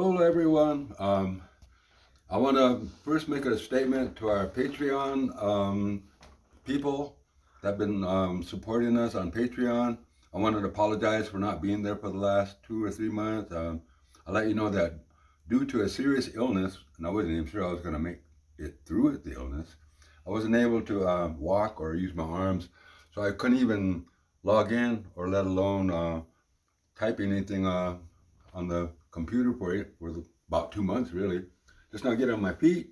Hello, everyone. I want to first make a statement to our Patreon people that have been supporting us on Patreon. I wanted to apologize for not being there for the last 2 or 3 months. I'll let you know that due to a serious illness, and I wasn't even sure I was going to make it through it, the illness, I wasn't able to walk or use my arms, so I couldn't even log in or let alone type anything on the computer for about 2 months, really. Just not getting on my feet.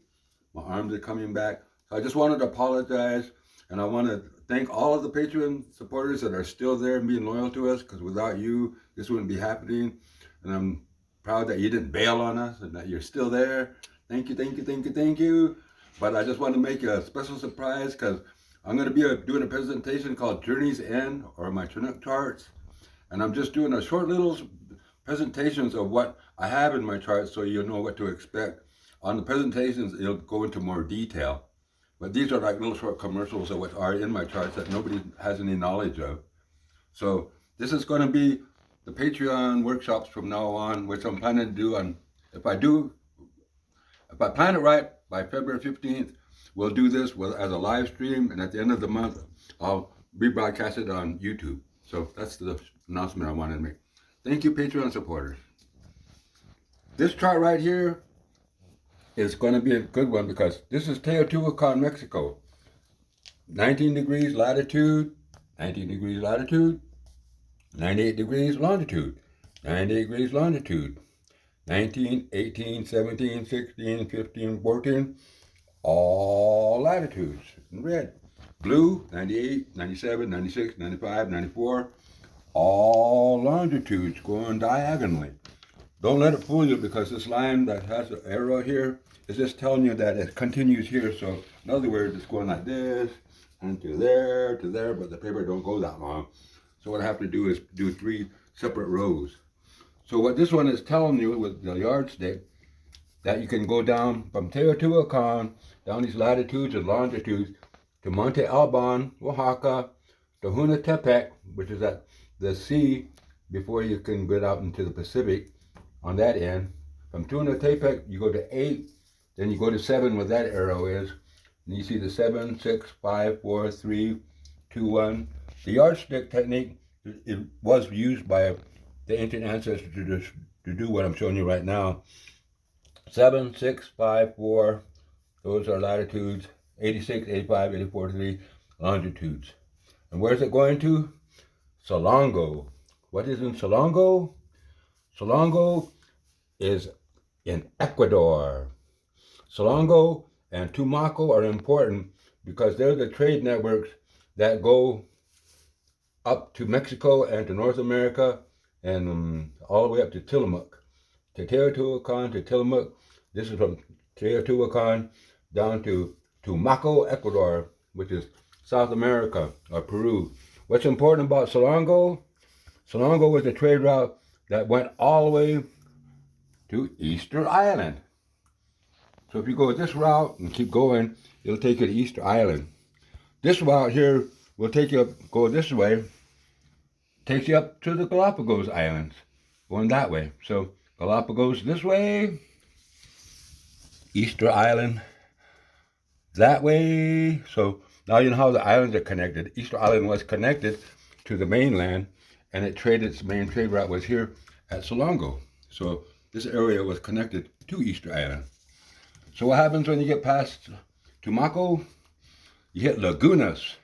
My arms are coming back. So I just wanted to apologize, and I want to thank all of the Patreon supporters that are still there and being loyal to us, because without you, this wouldn't be happening. And I'm proud that you didn't bail on us and that you're still there. Thank you, thank you, thank you, thank you. But I just want to make a special surprise because I'm going to be doing a presentation called Journey's End, or my Chinook charts. And I'm just doing a short little presentations of what I have in my charts so you'll know what to expect. On the presentations, it'll go into more detail. But these are like little short commercials of what are in my charts that nobody has any knowledge of. So this is going to be the Patreon workshops from now on, which I'm planning to do on, if I plan it right, by February 15th, we'll do this as a live stream, and at the end of the month, I'll rebroadcast it on YouTube. So that's the announcement I wanted to make. Thank you, Patreon supporters. This chart right here is going to be a good one because this is Teotihuacan, Mexico. 19 degrees latitude, 19 degrees latitude, 98 degrees longitude, 98 degrees longitude, 19, 18, 17, 16, 15, 14, all latitudes in red. Blue, 98, 97, 96, 95, 94, all longitudes going diagonally. Don't let it fool you, because this line that has an arrow here is just telling you that it continues here. So in other words, it's going like this and to there, but the paper don't go that long. So what I have to do is do 3 separate rows. So what this one is telling you with the yardstick, that you can go down from Teotihuacan, down these latitudes and longitudes, to Monte Alban, Oaxaca, to Hunantepec, which is at the sea before you can get out into the Pacific on that end. From Hunantepec, you go to 8, then you go to 7 where that arrow is, and you see the 7, 6, 5, 4, 3, 2, 1. The yardstick technique, it was used by the ancient ancestors to do what I'm showing you right now. 7, 6, 5, 4, those are latitudes. 86, 85, 84, 3, longitudes. And where's it going to? Selongo. What is in Selongo? Selongo is in Ecuador. Selongo and Tumaco are important because they're the trade networks that go up to Mexico and to North America, and all the way up to Tilamook. To Teotihuacan, to Tilamook. This is from Teotihuacan down to Tumaco, Ecuador, which is South America, or Peru. What's important about Selongo? Selongo was a trade route that went all the way to Easter Island. So if you go this route and keep going, it'll take you to Easter Island. This route here will take you up, go this way, takes you up to the Galapagos Islands, going that way. So Galapagos this way, Easter Island that way. So now you know how the islands are connected. Easter Island was connected to the mainland, and its main trade route was here at Selongo. So this area was connected to Easter Island. So what happens when you get past Tumaco? You hit Lagunas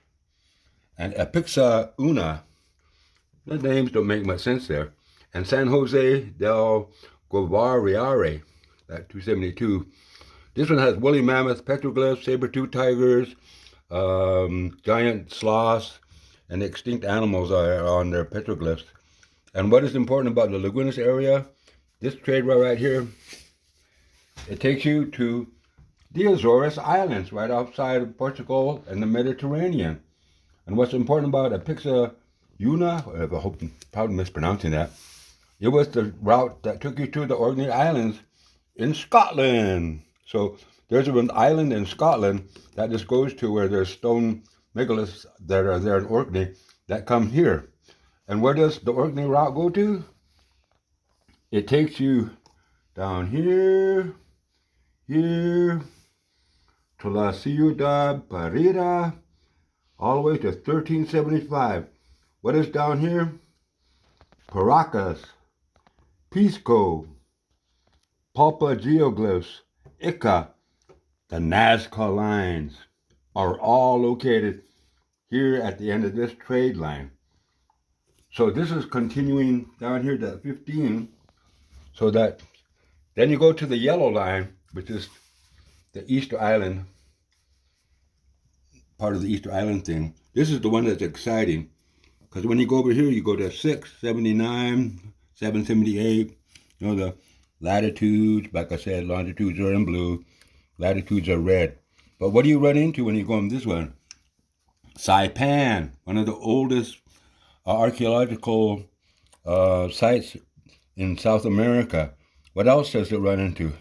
and Apixa Una. The names don't make much sense there. And San Jose del Guaviare, that 272. This one has woolly mammoth, petroglyphs, saber-toothed tigers, giant sloths, and extinct animals are on their petroglyphs. And what is important about the Lagunas area, this trade route right here, it takes you to the Azores Islands, right outside of Portugal and the Mediterranean. And what's important about Apixa Una, I hope I'm probably mispronouncing that, it was the route that took you to the Orkney Islands in Scotland. So there's an island in Scotland that just goes to where there's stone megaliths that are there in Orkney that come here. And where does the Orkney route go to? It takes you down here, here, to La Ciudad Parida, all the way to 1375. What is down here? Paracas, Pisco, Pulpa geoglyphs, Ica, the Nazca lines are all located here at the end of this trade line. So this is continuing down here to 15, so that then you go to the yellow line, which is the Easter Island, part of the Easter Island thing. This is the one that's exciting, because when you go over here, you go to 679, 778, you know, the latitudes, like I said, longitudes are in blue, latitudes are red. But what do you run into when you go on this one? Saipan, one of the oldest archaeological sites in South America. What else does it run into?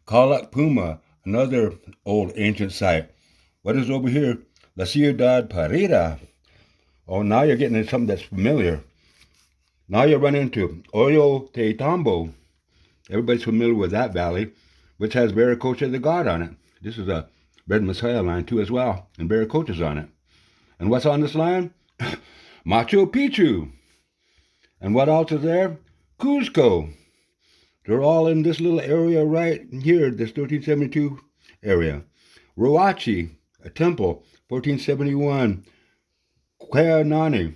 Calac Puma, another old ancient site. What is over here? La Ciudad Parida. Oh, now you're getting into something that's familiar. Now you run into Oyo Te Tambo. Everybody's familiar with that valley, which has Viracocha the God on it. This is a Red Messiah line too as well, and Viracocha's on it. And what's on this line? Machu Picchu. And what else is there? Cusco. They're all in this little area right here, this 1372 area. Roachi, a temple, 1471. Queanani.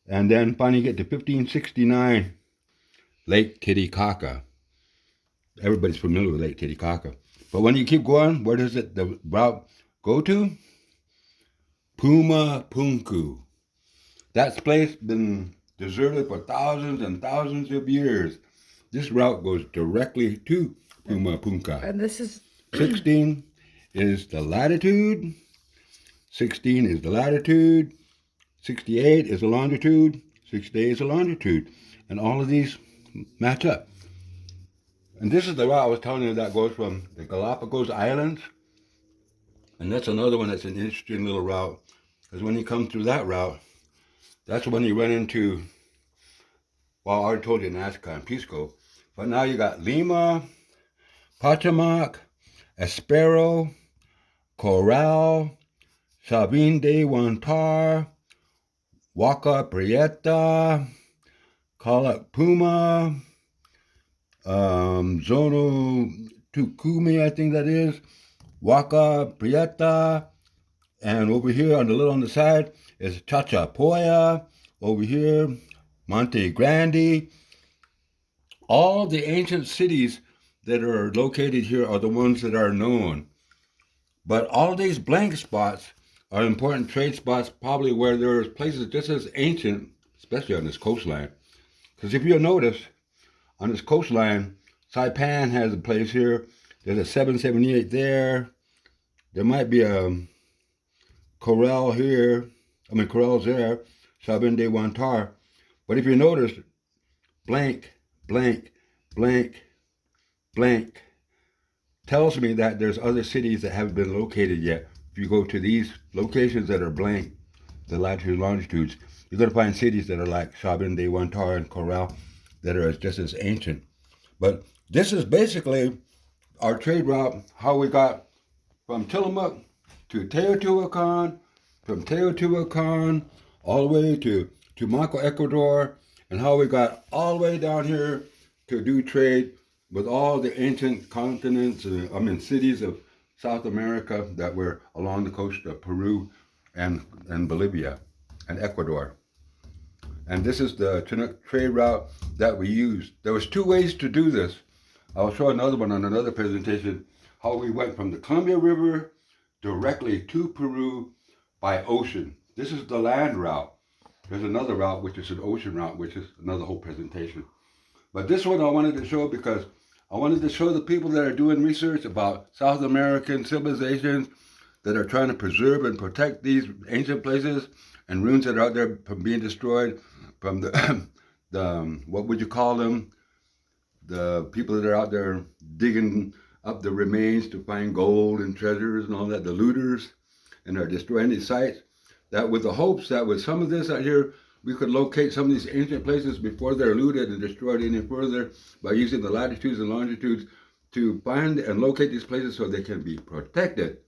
And then finally get to 1569, Lake Titicaca. Everybody's familiar with Lake Titicaca. But when you keep going, where does the route go to? Pumapunku. That place been deserted for thousands and thousands of years. This route goes directly to Pumapunka. And this is 16 is the latitude. 16 is the latitude. 68 is the longitude. 68 is the longitude. And all of these match up. And this is the route I was telling you that goes from the Galapagos Islands. And that's another one that's an interesting little route. Because when you come through that route, that's when you run into, well, I already told you Nazca and Pisco. But now you got Lima, Pachamac, Espero, Corral, Sabine de Huantar, Huaca Prieta, Calac Puma, Zono Tucumi, I think that is, Huaca Prieta, and over here on the side is Chachapoya, over here, Monte Grande. All the ancient cities that are located here are the ones that are known. But all these blank spots are important trade spots, probably where there's places just as ancient, especially on this coastline. Because if you'll notice, on this coastline, Saipan has a place here. There's a 778 there. There might be a corral here. Corrals there. Sabin de Huantar. But if you notice, blank, blank, blank, blank, tells me that there's other cities that haven't been located yet. If you go to these locations that are blank, the latitude longitudes, you're going to find cities that are like Sabin de Huantar and Corral that are just as ancient. But this is basically our trade route, how we got from Tilamook to Teotihuacan, from Teotihuacan all the way to Tumaco, Ecuador, and how we got all the way down here to do trade with all the ancient continents, cities of South America that were along the coast of Peru and Bolivia and Ecuador. And this is the Chinook trade route that we used. There was two ways to do this. I'll show another one on another presentation, how we went from the Columbia River directly to Peru by ocean. This is the land route. There's another route, which is an ocean route, which is another whole presentation. But this one I wanted to show because I wanted to show the people that are doing research about South American civilizations that are trying to preserve and protect these ancient places and ruins that are out there from being destroyed, from the what would you call them? The people that are out there digging up the remains to find gold and treasures and all that, the looters, and are destroying these sites. That with the hopes that with some of this out here, we could locate some of these ancient places before they're looted and destroyed any further by using the latitudes and longitudes to find and locate these places so they can be protected.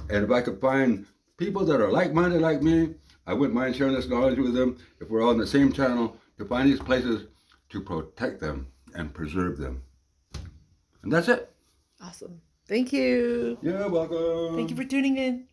And if I could find people that are like-minded like me, I wouldn't mind sharing this knowledge with them if we're all on the same channel to find these places to protect them and preserve them. And that's it. Awesome. Thank you. You're welcome. Thank you for tuning in.